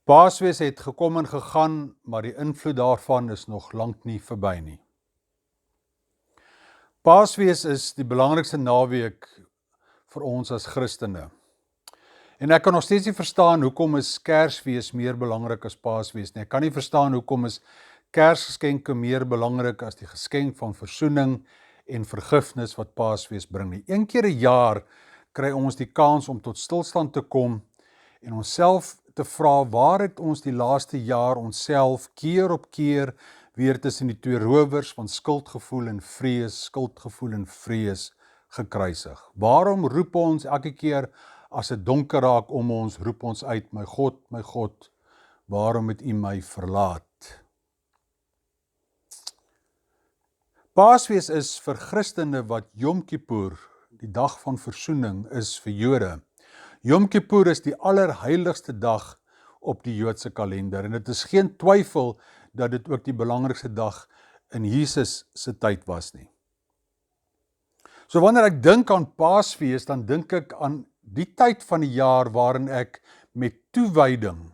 Paasfees het gekom en gegaan, maar die invloed daarvan is nog lank nie verby nie. Paasfees is die belangrikste naweek vir ons as Christene. En ek kan nog steeds nie verstaan hoekom is Kersfees meer belangrik as Paasfees nie. Ek kan nie verstaan hoekom is Kersgeskenke meer belangrik as die geskenk van versoening en vergifnis wat Paasfees bring nie. Een keer 'n jaar kry ons die kans om tot stilstand te kom en onsself te vra, waar het ons die laaste jaar onsself keer op keer weer tussen die twee rowers van skuldgevoel en vrees gekruisig? Waarom roep ons elke keer as dit donker raak om ons, roep ons uit, my God, waarom het U my verlaat? Paasfees is vir Christene wat Yom Kippur, die dag van versoening, is vir Jode. Yom Kippur is die allerheiligste dag op die Joodse kalender en dit is geen twyfel dat dit ook die belangrikste dag in Jesus se tyd was nie. So wanneer ek dink aan Paasfees, dan dink ek aan die tyd van die jaar waarin ek met toewyding,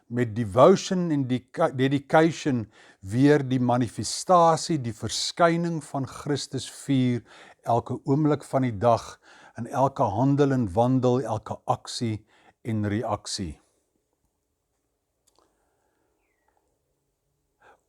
met devotion en dedication weer die manifestasie, die verskyning van Christus vier, elke oomblik van die dag, in elke handel en wandel, elke aksie en reaksie.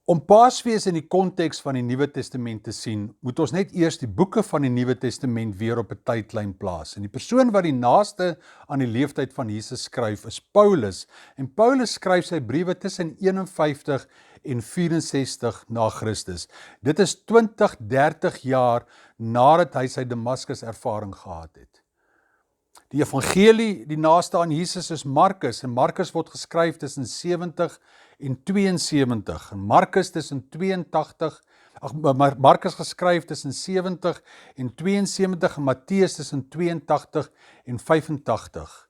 Om Paasfees in die konteks van die Nuwe Testament te sien, moet ons net eers die boeke van die Nuwe Testament weer op 'n tydlyn plaas. En die persoon wat die naaste aan die leeftyd van Jesus skryf, is Paulus. En Paulus skryf sy briewe tussen 51 en 64 na Christus. Dit is 20-30 jaar nadat hy sy Damaskus ervaring gehad het. Die evangelie, die naaste aan Jesus, is Markus, en Markus word geskryf tussen 70 en 72, en Markus geskryf tussen 70 en 72, en Matteus tussen 82 en 85.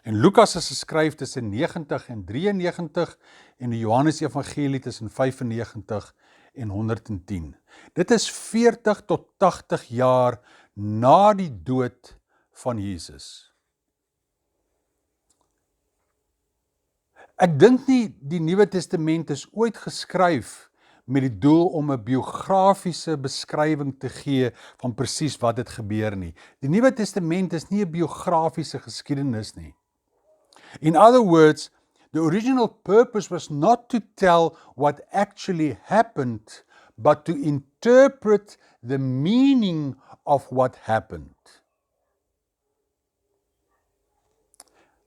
En Lukas is geskryf tussen 90 en 93, en die Johannes evangelie tussen 95 en 110. Dit is 40 tot 80 jaar na die dood van Jesus. Ek dink nie die Nuwe Testament is ooit geskryf met die doel om 'n biografiese beskrywing te gee van presies wat het gebeur nie. Die Nuwe Testament is nie 'n biografiese geskiedenis nie. In other words, the original purpose was not to tell what actually happened, but to interpret the meaning of what happened.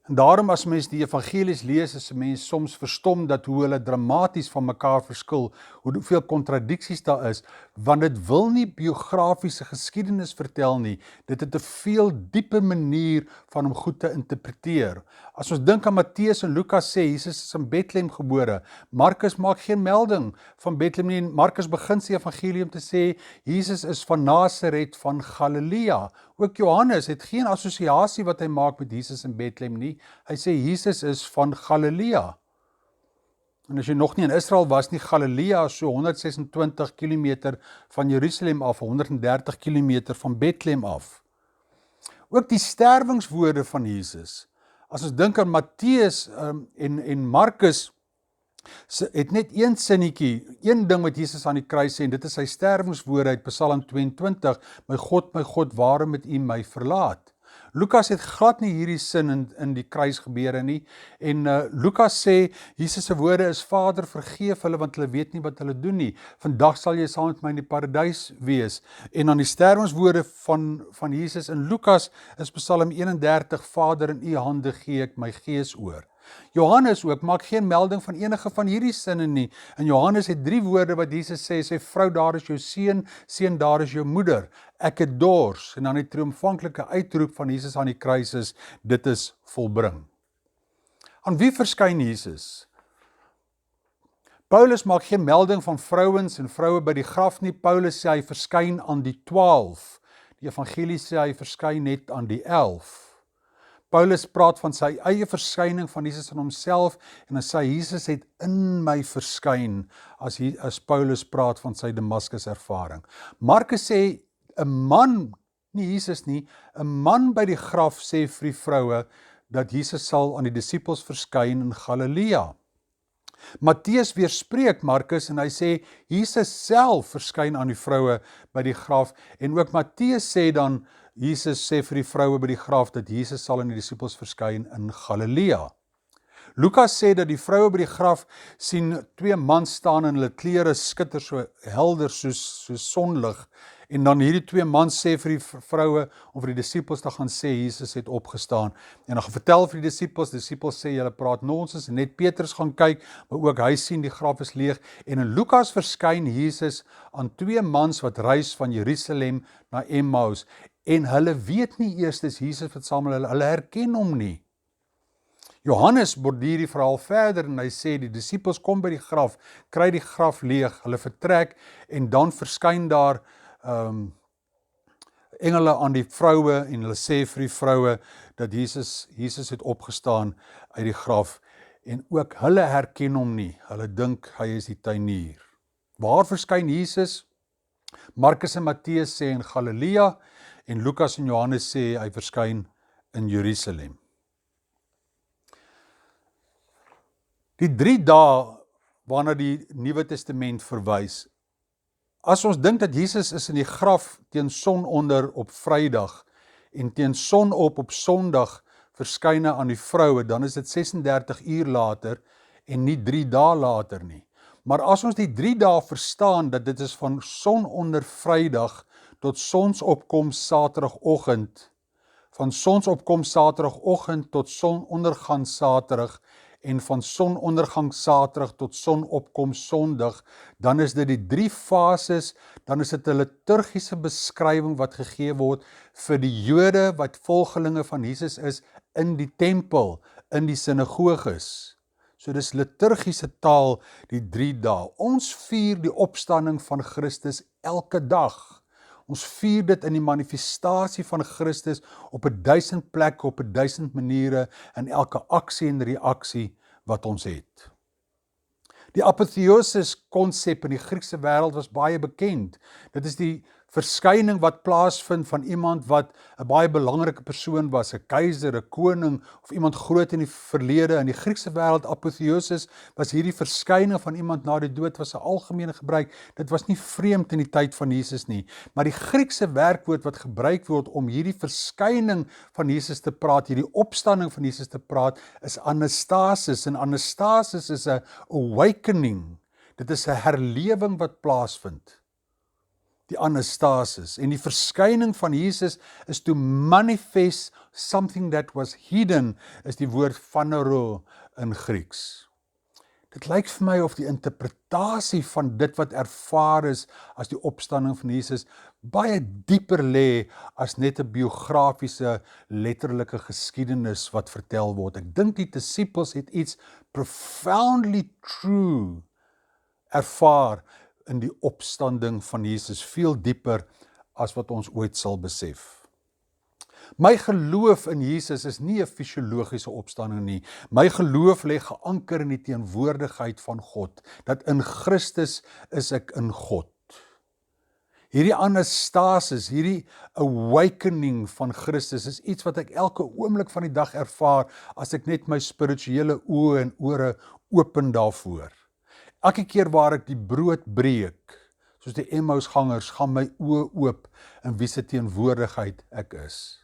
En daarom as mens die evangelies lees, is mens soms verstom dat hoe hulle dramaties van mekaar verskil, hoeveel kontradiksies daar is, want dit wil nie biografiese geskiedenis vertel nie, dit het 'n veel dieper manier van om goed te interpreteer. As ons dink aan Matteus en Lukas sê, Jesus is in Bethlehem gebore, Markus maak geen melding van Bethlehem nie, en Markus begin sy evangelie om te sê, Jesus is van Nasaret van Galilea. Ook Johannes het geen assosiasie wat hy maak met Jesus in Bethlehem nie. Hy sê Jesus is van Galilea. En as jy nog nie in Israel was nie, Galilea is so 126 km van Jerusalem af, 130 km van Bethlehem af. Ook die sterwingswoorde van Jesus. As ons dink aan Matteus en Markus, het net een sinnetjie, een ding wat Jesus aan die kruis sê, en dit is sy sterwingswoorde uit Psalm 22, my God, waarom het U my verlaat? Lukas het glad nie hierdie sin in die kruis gebeure nie, en Lukas sê, Jesus se woorde is, Vader, vergeef hulle, want hulle weet nie wat hulle doen nie, vandag sal jy saam met my in die paradys wees, en aan die sterwingswoorde van Jesus in Lukas is Psalm 31, Vader, in U hande gee ek my gees oor. Johannes ook maak geen melding van enige van hierdie sinne nie. En Johannes het 3 woorde wat Jesus sê, sy vrou, daar is jou seun, daar is jou moeder. Ek het dors. En dan die triomfanklike uitroep van Jesus aan die kruis is, dit is volbring. Aan wie verskyn Jesus? Paulus maak geen melding van vrouens en vroue by die graf nie. Paulus sê hy verskyn aan die 12. Die evangelie sê hy verskyn net aan die 11. Paulus praat van sy eie verskyning van Jesus aan homself, en hy sê, Jesus het in my verskyn, as Paulus praat van sy Damaskus ervaring. Markus sê, 'n man, nie Jesus nie, 'n man by die graf sê vir die vroue, dat Jesus sal aan die disippels verskyn in Galilea. Matteus weerspreek Markus en hy sê, Jesus self verskyn aan die vroue by die graf, en ook Matteus sê dan, Jesus sê vir die vroue by die graf, dat Jesus sal aan die disippels verskyn in Galilea. Lukas sê dat die vroue by die graf sien 2 mans staan en hulle klere skitter so helder soos sonlig, en dan hierdie 2 mans sê vir die vroue om vir die disippels te gaan sê, Jesus het opgestaan, en dan gaan vertel vir die disippels sê, julle praat nonsens, en net Petrus gaan kyk, maar ook hy sien die graf is leeg, en in Lukas verskyn Jesus aan 2 mans wat reis van Jerusalem na Emmaus, en hulle weet nie eers dis Jesus wat saam met hulle herken hom nie. Johannes borduur die verhaal verder en hy sê, die disippels kom by die graf, kry die graf leeg, hulle vertrek, en dan verskyn daar engele aan die vroue, en hulle sê vir die vroue, dat Jesus het opgestaan uit die graf, en ook hulle herken hom nie, hulle dink hy is die tuinier. Waar verskyn Jesus? Markus en Matteus sê in Galilea, en Lukas en Johannes sê hy verskyn in Jerusalem. Die 3 dae waarna die Nuwe Testament verwys, as ons dink dat Jesus is in die graf teen sononder op Vrydag en teen sonop op Sondag verskyne aan die vroue, dan is dit 36 uur later en nie 3 dae later nie. Maar as ons die 3 dae verstaan dat dit is van sononder Vrydag tot sonsopkoms Saterdagoggend, van sonsopkoms Saterdagoggend tot sonondergang Saterdag, en van sonondergang Saterdag tot sonopkoms Sondag, dan is dit die 3 fases, dan is dit 'n liturgiese beskrywing wat gegee word vir die Jode wat volgelinge van Jesus is in die tempel, in die sinagoges. So dis liturgiese taal die 3 dae. Ons vier die opstanding van Christus elke dag. Ons vier dit in die manifestasie van Christus op 1000 plekke, op 1000 maniere, in elke aksie en reaksie wat ons het. Die apotheosis konsep in die Griekse wêreld was baie bekend. Dit is die verskyning wat plaasvind van iemand wat 'n baie belangrike persoon was, 'n keiser, 'n koning of iemand groot in die verlede. In die Griekse wêreld, apotheosis, was hierdie verskyning van iemand na die dood was 'n algemene gebruik. Dit was nie vreemd in die tyd van Jesus nie, maar die Griekse werkwoord wat gebruik word om hierdie verskyning van Jesus te praat, hierdie opstanding van Jesus te praat, is anastasis, en anastasis is 'n awakening. Dit is 'n herlewing wat plaasvind. Die anastasis, en die verskyning van Jesus is to manifest something that was hidden, is die woord phanero in Grieks. Dit lyk vir my of die interpretasie van dit wat ervaar is as die opstanding van Jesus baie dieper lê as net 'n biografiese, letterlike geskiedenis wat vertel word. Ek dink die disippels het iets profoundly true ervaar in die opstanding van Jesus, veel dieper as wat ons ooit sal besef. My geloof in Jesus is nie 'n fisiologiese opstanding nie. My geloof lê geanker in die teenwoordigheid van God, dat in Christus is ek in God. Hierdie anastasis, hierdie awakening van Christus is iets wat ek elke oomblik van die dag ervaar as ek net my spirituele oë en ore open daarvoor. Elke keer waar ek die brood breek, soos die Emmausgangers, gaan my oë oop in wie se teenwoordigheid ek is.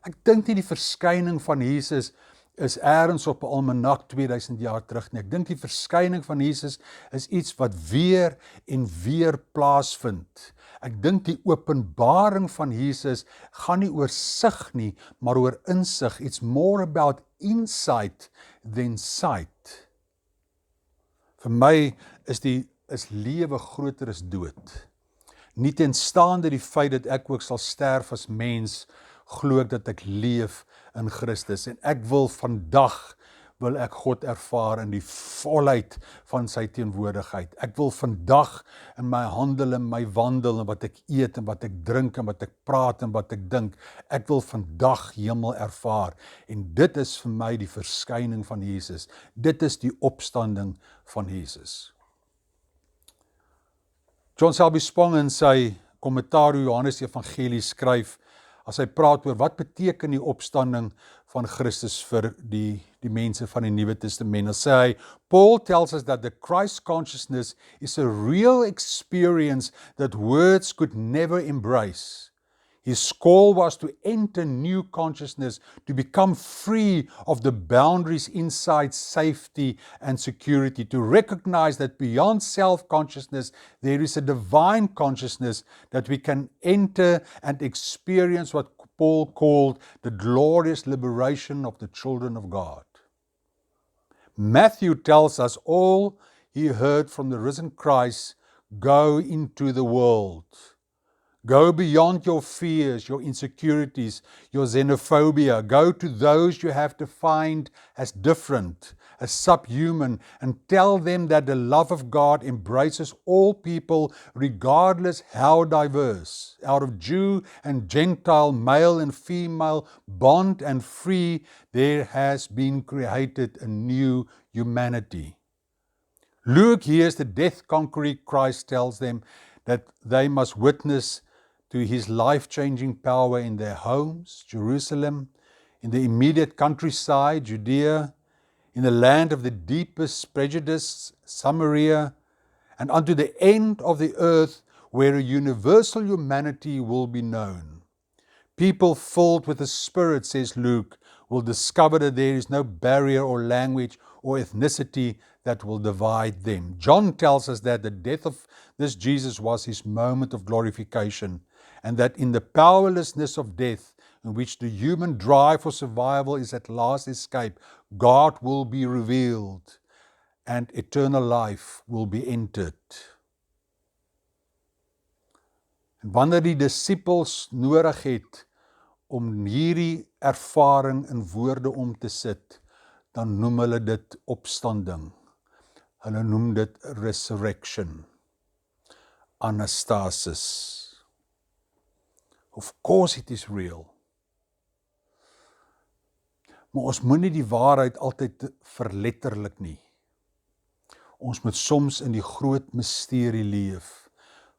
Ek dink nie die verskyning van Jesus is eers op 'n almanak 2000 jaar terug nie. Ek dink die verskyning van Jesus is iets wat weer en weer plaasvind. Ek dink die openbaring van Jesus gaan nie oor sig nie, maar oor insig. It's more about insight than sight. Vir my is lewe groter as dood. Nie teenstaande die feit dat ek ook sal sterf as mens, glo ek dat ek leef in Christus. En ek wil vandag, wil ek God ervaar in die volheid van sy teenwoordigheid. Ek wil vandag in my handel en my wandel, en wat ek eet en wat ek drink en wat ek praat en wat ek dink, ek wil vandag hemel ervaar. En dit is vir my die verskyning van Jesus. Dit is die opstanding van Jesus. John Selby Spong in sy kommentaar oor Johannes Evangelie skryf, as hy praat oor wat beteken die opstanding van Christus vir die mense van die Nuwe Testament. Dan sê hy, Paul tells us that the Christ consciousness is a real experience that words could never embrace. His call was to enter new consciousness, to become free of the boundaries inside safety and security, to recognize that beyond self-consciousness, there is a divine consciousness that we can enter and experience what Paul called the glorious liberation of the children of God. Matthew tells us all he heard from the risen Christ, go into the world. Go beyond your fears, your insecurities, your xenophobia. Go to those you have defined as different, as subhuman, and tell them that the love of God embraces all people, regardless how diverse. Out of Jew and Gentile, male and female, bond and free, there has been created a new humanity. Luke hears the death-conquering Christ tells them that they must witness to his life-changing power in their homes, Jerusalem, in the immediate countryside, Judea, in the land of the deepest prejudice, Samaria, and unto the end of the earth, where a universal humanity will be known. People filled with the Spirit, says Luke, will discover that there is no barrier or language or ethnicity that will divide them. John tells us that the death of this Jesus was his moment of glorification, and that in the powerlessness of death, in which the human drive for survival is at last escaped, God will be revealed and eternal life will be entered. En wanneer die disippels nodig het om hierdie ervaring in woorde om te sit, dan noem hulle dit opstanding. Hulle noem dit resurrection, anastasis. Of course it is real. Maar ons moet nie die waarheid altyd verletterlik nie. Ons moet soms in die groot misterie leef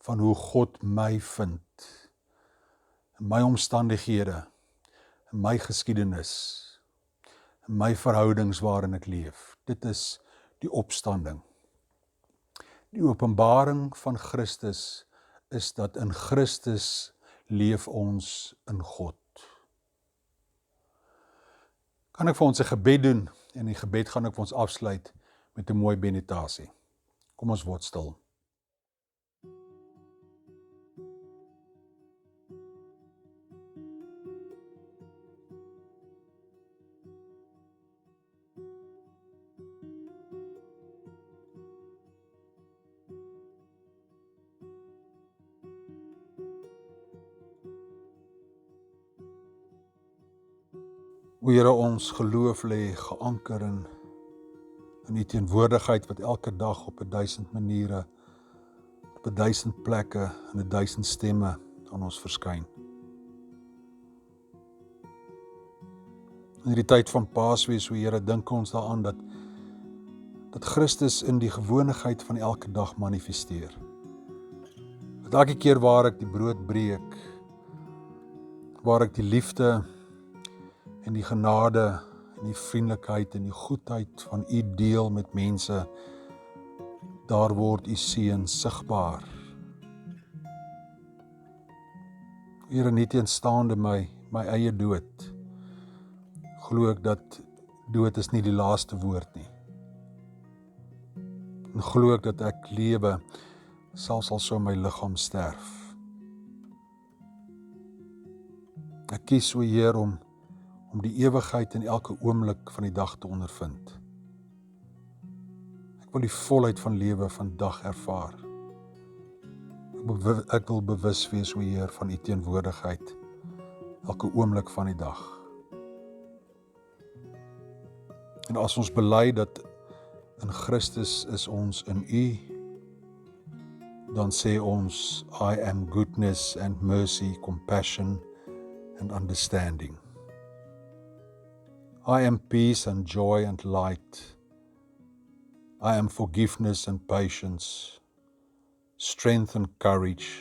van hoe God my vind, in my omstandighede, in my geskiedenis, in my verhoudings waarin ek leef. Dit is die opstanding. Die openbaring van Christus is dat in Christus leef ons in God. Kan ek vir ons 'n gebed doen, en die gebed gaan ek vir ons afsluit met 'n mooi meditasie. Kom ons word stil. O Here, ons geloof lê geanker in die teenwoordigheid wat elke dag op 1000 maniere, op 1000 plekke, in 1000 stemme aan ons verskyn. In die tyd van Paasfees, o Here, dink ons daaraan dat Christus in die gewonigheid van elke dag manifesteer. Dat elke keer waar ek die brood breek, waar ek die liefde en die genade en die vriendelikheid en die goedheid van U deel met mense, daar word U seën sigbaar. Here, nie teenstaande my eie dood, glo ek dat dood is nie die laaste woord nie. En glo ek dat ek lewe, selfs al sou my liggaam sterf. Ek kies, o Heer, om die ewigheid in elke oomblik van die dag te ondervind. Ek wil die volheid van lewe vandag ervaar. Ek wil bewus wees, o Heer, van U teenwoordigheid, elke oomblik van die dag. En as ons bely dat in Christus is ons in U, dan sê ons, I am goodness and mercy, compassion and understanding. I am peace and joy and light. I am forgiveness and patience, strength and courage,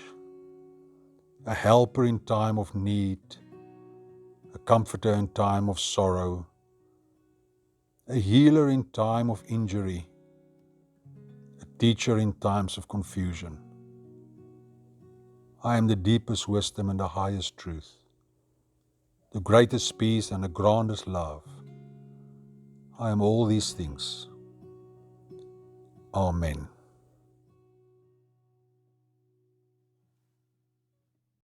a helper in time of need, a comforter in time of sorrow, a healer in time of injury, a teacher in times of confusion. I am the deepest wisdom and the highest truth, the greatest peace and the grandest love. I am all these things. Amen.